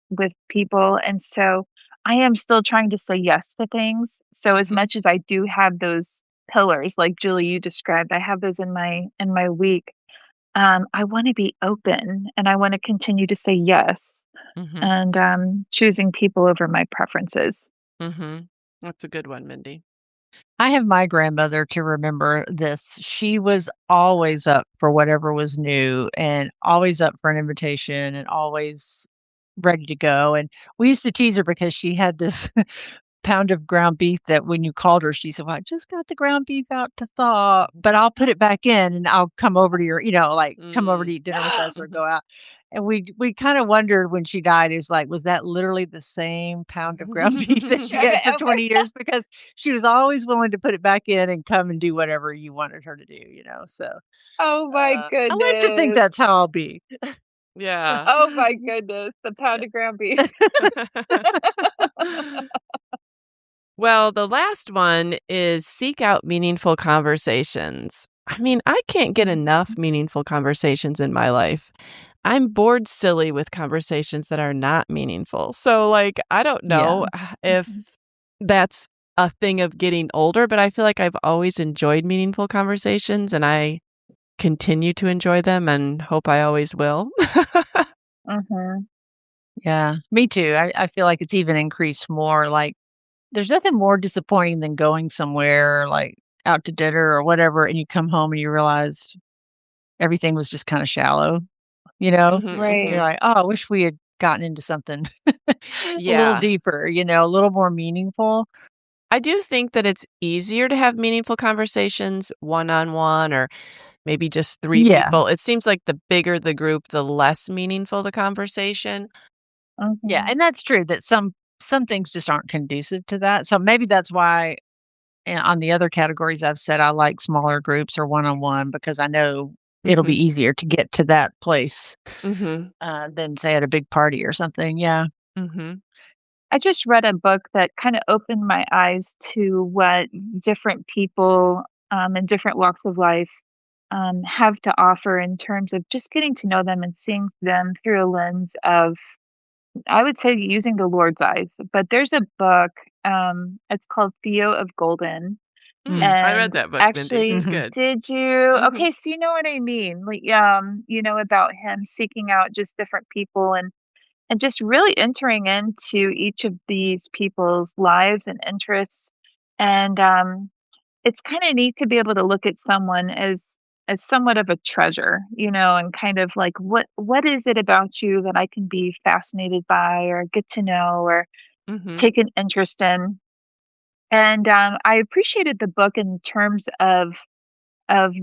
people, and so I am still trying to say yes to things. So as Mhm. much as I do have those pillars, like Julie you described, I have those in my week. I want to be open, and I want to continue to say yes, Mhm. and choosing people over my preferences. Mhm. That's a good one, Mindy. I have my grandmother to remember this. She was always up for whatever was new and always up for an invitation and always ready to go. And we used to tease her because she had this pound of ground beef that when you called her, she said, "Well, I just got the ground beef out to thaw, but I'll put it back in and I'll come over to your, like come over to Mm. eat dinner with us or Mhm. go out." And we kind of wondered when she died, is like, was that literally the same pound of ground beef that she had for 20 years? Because she was always willing to put it back in and come and do whatever you wanted her to do. So Oh my I like to think goodness. that's how I'll be. Yeah. Oh my goodness. The pound of ground beef. Well, the last one is seek out meaningful conversations. I mean, I can't get enough meaningful conversations in my life. I'm bored silly with conversations that are not meaningful. So, like, I don't Yeah. know if that's a thing of getting older, but I feel like I've always enjoyed meaningful conversations and I continue to enjoy them and hope I always will. Mhm. Yeah, me too. I feel like it's even increased more. Like, there's nothing more disappointing than going somewhere, like out to dinner or whatever, and you come home and you realize everything was just kind of shallow, you know? Mhm, You're Right. mhm. like, oh, I wish we had gotten into something a little Yeah. deeper, a little more meaningful. I do think that it's easier to have meaningful conversations one-on-one or maybe just 3 Yeah. people. It seems like the bigger the group, the less meaningful the conversation. Yeah, Mhm. and that's true that some things just aren't conducive to that. So maybe that's why on the other categories I've said I like smaller groups or one-on-one because I know it'll Mhm, be easier to get to that place mhm, than say at a big party or something. Yeah. mhm, I just read a book that kind of opened my eyes to what different people in different walks of life have to offer in terms of just getting to know them and seeing them through a lens of, I would say, using the Lord's eyes. But there's a book, it's called Theo of Golden. I read And that book, Mindy. actually, It's Mhm. good. did you? Mhm, Okay, so you know what I mean. Like, about him seeking out just different people and just really entering into each of these people's lives and interests. And it's kind of neat to be able to look at someone as somewhat of a treasure, and kind of like what is it about you that I can be fascinated by or get to know or mhm, take an interest in. And I appreciated the book in terms of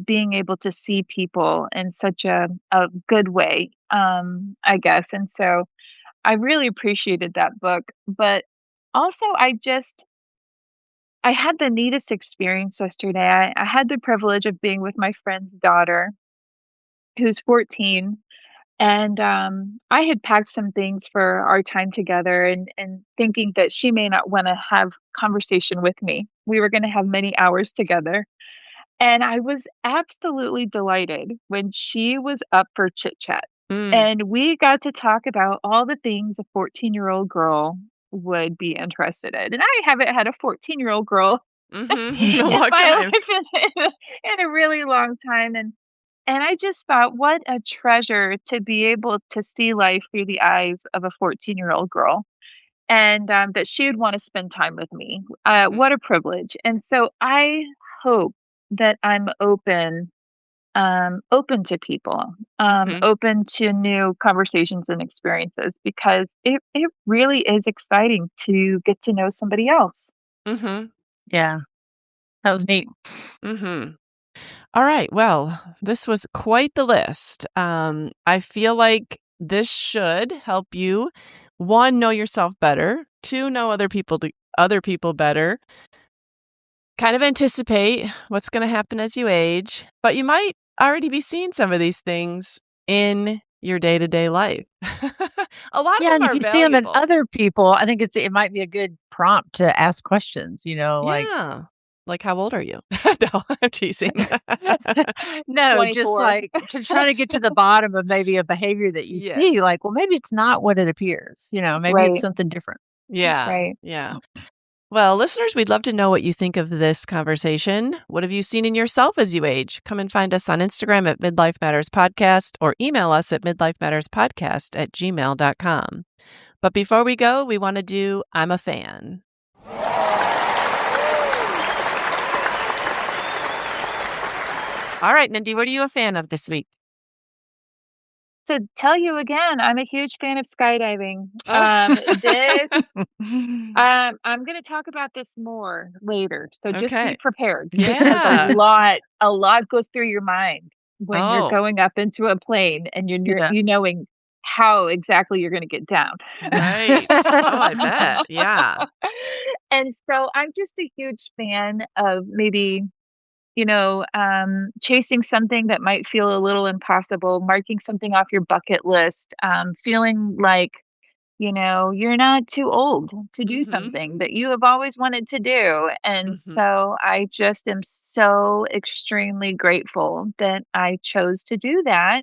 being able to see people in such a good way, I guess. And so I really appreciated that book, but also I had the neatest experience yesterday. I had the privilege of being with my friend's daughter, who's 14, and I had packed some things for our time together, and thinking that she may not want to have conversation with me. We were going to have many hours together, and I was absolutely delighted when she was up for chit chat. mm, And we got to talk about all the things a 14-year-old girl would be interested in. And I haven't had a 14-year-old girl mhm. A in long my time. life in a really long time. And I just thought, what a treasure to be able to see life through the eyes of a 14-year-old girl, and that she would want to spend time with me. Mhm, What a privilege. And so I hope that I'm open to people, mhm, open to new conversations and experiences, because it really is exciting to get to know somebody else. mhm, Yeah. That was neat. mhm. All right. Well, this was quite the list. I feel like this should help you, one, know yourself better, two, know other people better, kind of anticipate what's going to happen as you age, but you might already be seeing some of these things in your day-to-day life. A lot of Yeah, them and if are you see them in valuable. other people, I think it might be a good prompt to ask questions, like Yeah. Like, how old are you? No, I'm teasing. no, just 24. like to try to get to the bottom of maybe a behavior that you Yes. see, like, well, maybe it's not what it appears, maybe it's Right, something different. Yeah. right. Yeah. Well, listeners, we'd love to know what you think of this conversation. What have you seen in yourself as you age? Come and find us on Instagram at Midlife Matters Podcast or email us at midlifematterspodcast@gmail.com. But before we go, we want to do I'm a Fan. All right, Mindy, what are you a fan of this week? To tell you again, I'm a huge fan of skydiving. Oh. I'm going to talk about this more later, so just be Okay. prepared, because a Yeah. lot, a lot goes through your mind when you're Oh, going up into a plane and Yeah. you knowing how exactly you're going to get down. right. Oh, I bet. Yeah. And so I'm just a huge fan of maybe, chasing something that might feel a little impossible, marking something off your bucket list, feeling like you're not too old to do Mhm. something that you have always wanted to do. And Mhm. so I just am so extremely grateful that I chose to do that,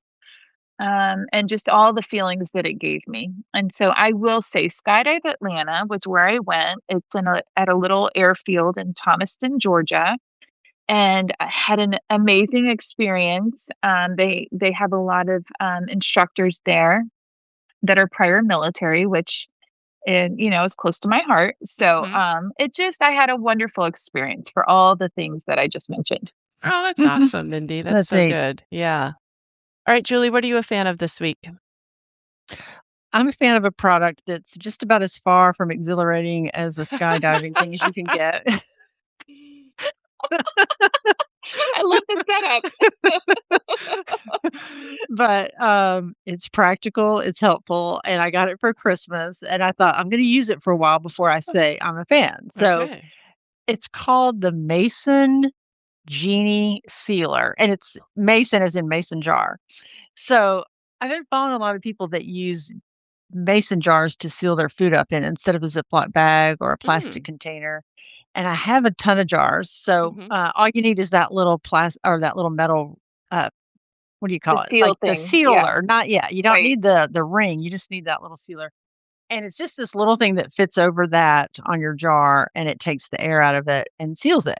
and just all the feelings that it gave me. And so I will say Skydive Atlanta was where I went. It's at a little airfield in Thomaston, Georgia, and I had an amazing experience. They have a lot of instructors there that are prior military, which is close to my heart. So Mhm. I had a wonderful experience for all the things that I just mentioned. Oh, that's awesome, Mindy. That's That's so neat. good. Yeah. All right, Julie, what are you a fan of this week? I'm a fan of a product that's just about as far from exhilarating as a skydiving thing as you can get. I love the setup. But, it's practical, it's helpful, and I got it for Christmas, and I thought, "I'm gonna use it for a while before I say I'm a fan." So, Okay. it's called the Mason Genie Sealer, and it's mason as in mason jar. So, I've been following a lot of people that use mason jars to seal their food up in instead of a Ziploc bag or a plastic Mm. container, and I have a ton of jars, so, Mhm. all you need is that little or that little metal, uh what do you The call it? seal Like the thing. Yeah. sealer, not yeah, you don't Right. need the ring, you just need that little sealer, and it's just this little thing that fits over that on your jar, and it takes the air out of it and seals it,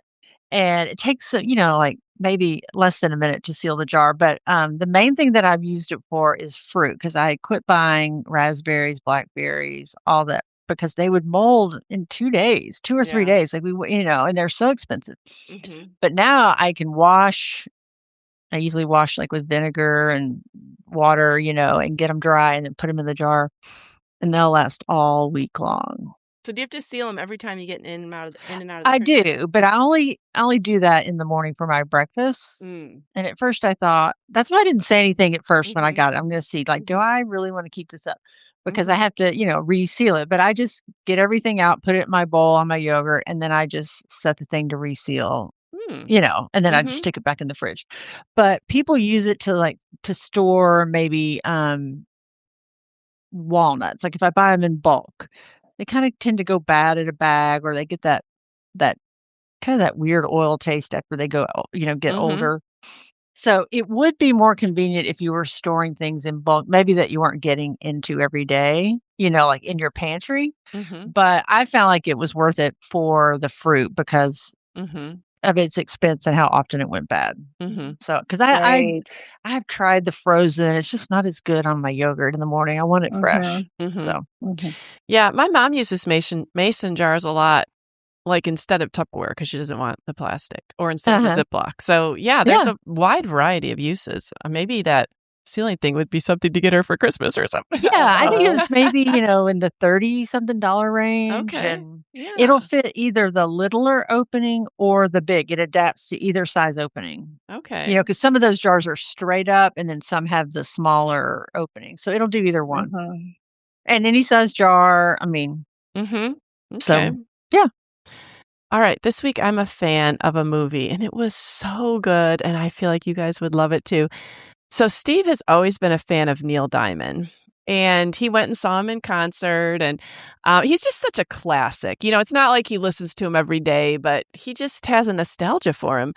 and it takes, like, maybe less than a minute to seal the jar, but, the main thing that I've used it for is fruit because I quit buying raspberries, blackberries, all that because they would mold in 2 days, 2 or 3 Yeah. days, like, and they're so expensive, Mhm. but now I usually wash, like, with vinegar and water, and get them dry and then put them in the jar, and they'll last all week long. So do you have to seal them every time you get in and out of the I fridge? do, but I only do that in the morning for my breakfast, Mm. and at first I thought that's why I didn't say anything at first when I Mhm. got it. I'm gonna see, like, do Mhm. I really wanna keep this up? Because I Mhm. have to, reseal it, but I just get everything out, put it in my bowl on my yogurt, and then I just set the thing to reseal, Mm. and then I just Mhm. stick it back in the fridge. But people use it to, like, to store maybe, walnuts, like, if I buy them in bulk, they kinda tend to go bad in a bag or they get that kinda that weird oil taste after they get Mhm. older. So, it would be more convenient if you were storing things in bulk, maybe that you weren't getting into every day, like, in your pantry, Mhm. but I found like it was worth it for the fruit because Mhm. of its expense and how often it went bad. Mhm. So, because I Right. I have tried the frozen, it's just not as good on my yogurt in the morning, I want it fresh. Mhm. Mhm. So Mhm. Yeah, my mom uses mason jars a lot, like, instead of Tupperware because she doesn't want the plastic or instead of a uh-huh. Ziploc. So, yeah, there's Yeah. a wide variety of uses. Maybe that ceiling thing would be something to get her for Christmas or something. Yeah, I don't I think it know. Uh-huh. was maybe, in the 30 something dollar range, Okay. and it'll Yeah. fit either the littler opening or the big. It adapts to either size opening. Okay. Because some of those jars are straight up and then some have the smaller opening. So it'll do either one. Mhm. And any size jar, I mean, Mhm. Okay. so yeah. All right, this week I'm a fan of a movie, and it was so good, and I feel like you guys would love it too. So Steve has always been a fan of Neil Diamond, and he went and saw him in concert, and he's just such a classic. It's not like he listens to him every day, but he just has a nostalgia for him.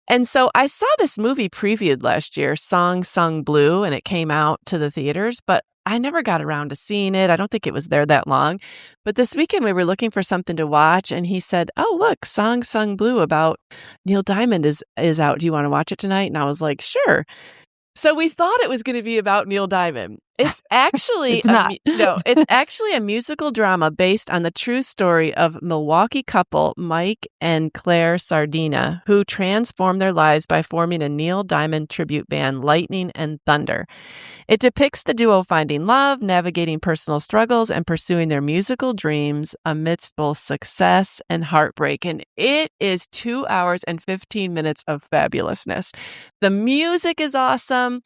And so I saw this movie previewed last year, Song Sung Blue, and it came out to the theaters, but I never got around to seeing it. I don't think it was there that long. But this weekend we were looking for something to watch, and he said, "Oh, look, Song Sung Blue about Neil Diamond is out. Do you want to watch it tonight?" And I was like, "Sure." So we thought it was gonna be about Neil Diamond. It's actually It's not. no, it's actually a musical drama based on the true story of Milwaukee couple Mike and Claire Sardina, who transformed their lives by forming a Neil Diamond tribute band, Lightning and Thunder. It depicts the duo finding love, navigating personal struggles, and pursuing their musical dreams amidst both success and heartbreak. And it is 2 hours and 15 minutes of fabulousness. The music is awesome.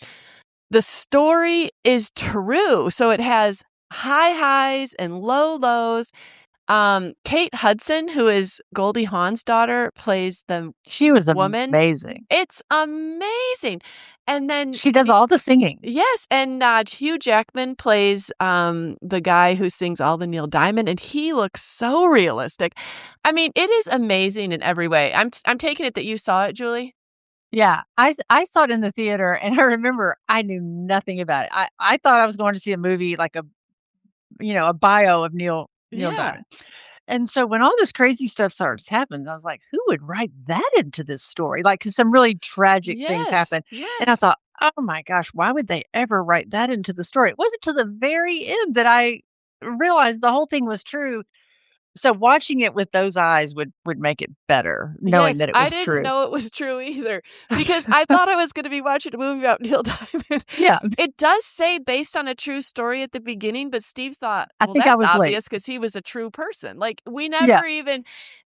The story is true. So it has high highs and low lows. Kate Hudson, who is Goldie Hawn's daughter, plays the She was woman. amazing. It's amazing. And then She does all the singing. yes, and Hugh Jackman plays the guy who sings all the Neil Diamond, and he looks so realistic. I mean, it is amazing in every way. I'm taking it that you saw it, Julie. Yeah, I saw it in the theater, and I remember I knew nothing about it. I thought I was going to see a movie like a bio of Neil Yeah. Diamond. And so when all this crazy stuff starts happening, I was like, who would write that into this story? Like, 'cause some really tragic things Yes, happen. And I yes. thought, oh my gosh, why would they ever write that into the story? It wasn't till the very end that I realized the whole thing was true. So watching it with those eyes would make it better, knowing Yes, that it I was didn't true. know it was true either because I thought I was gonna be watching a movie about Neil Diamond. Yeah, It does say based on a true story at the beginning, but Steve thought, I "Well, think I that's was late. obvious because he was a true person." Like, we Yeah, never even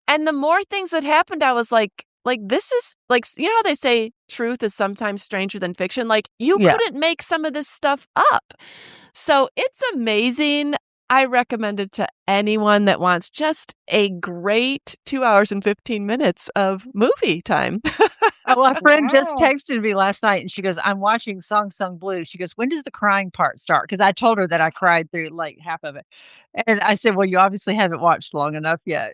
and the more things that happened, I was like, this is like, you know how they say truth is sometimes stranger than fiction? Like, you yeah. couldn't make some of this stuff up. So, it's amazing. I recommend it to anyone that wants just a great 2 hours and 15 minutes of movie time. Well, a friend just Wow. texted me last night and she goes, I'm watching Song Sung Blue. She goes, when does the crying part start? Because I told her that I cried through like half of it. And I said, well, you obviously haven't watched long enough yet.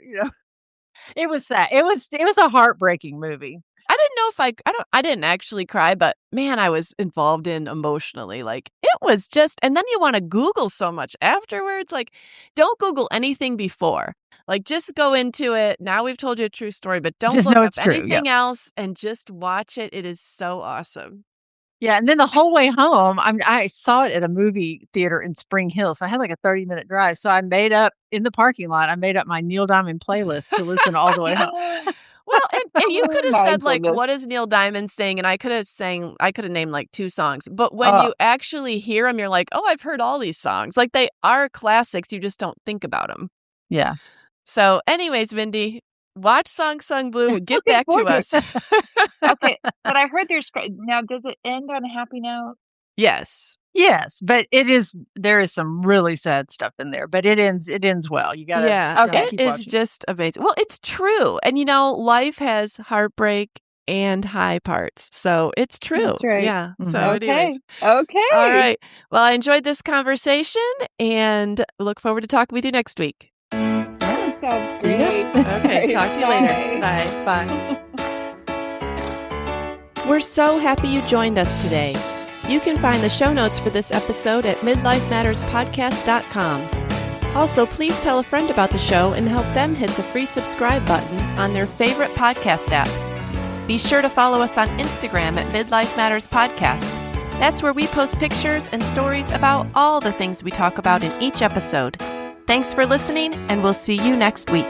It was sad. It was a heartbreaking movie. I didn't know if I didn't actually cry, but man, I was involved in emotionally. Like, it was just and then you wanna Google so much afterwards. Like, don't Google anything before. Like, just go into it. Now we've told you a true story, but don't Just look know up it's true. Yeah. anything else and just watch it. It is so awesome. Yeah. And then the whole way home, I saw it at a movie theater in Spring Hill. So I had like a 30-minute drive. So I made up in the parking lot, I made up my Neil Diamond playlist to listen all the way home. Well, and you could Oh have my said, like, goodness. "What is Neil Diamond saying?" And I could have named, like, 2 songs, but when Oh, you actually hear them, 'em, you're like, "Oh, I've heard all these songs." Like, they are classics, you just don't think about them. yeah. So, anyways, Mindy, watch Song Sung Blue and get Looking back to forward to us. it. Okay, but I heard now does it end on a happy note? Yes. Yes, but there is some really sad stuff in there, but it ends well. Yeah, You gotta Okay. it keep is watching. just amazing. Well, it's true, and, life has heartbreak and high parts, so it's true. That's right. Yeah, so Mhm. anyways. Okay. All Okay. right. Well, I enjoyed this conversation and look forward to talking with you next week. That sounds See ya. great. Okay, Alright, talk to you later. bye. Bye. Bye. We're so happy you joined us today. You can find the show notes for this episode at midlifematterspodcast.com. Also, please tell a friend about the show and help them hit the free subscribe button on their favorite podcast app. Be sure to follow us on Instagram at Midlife Matters Podcast. That's where we post pictures and stories about all the things we talk about in each episode. Thanks for listening, and we'll see you next week.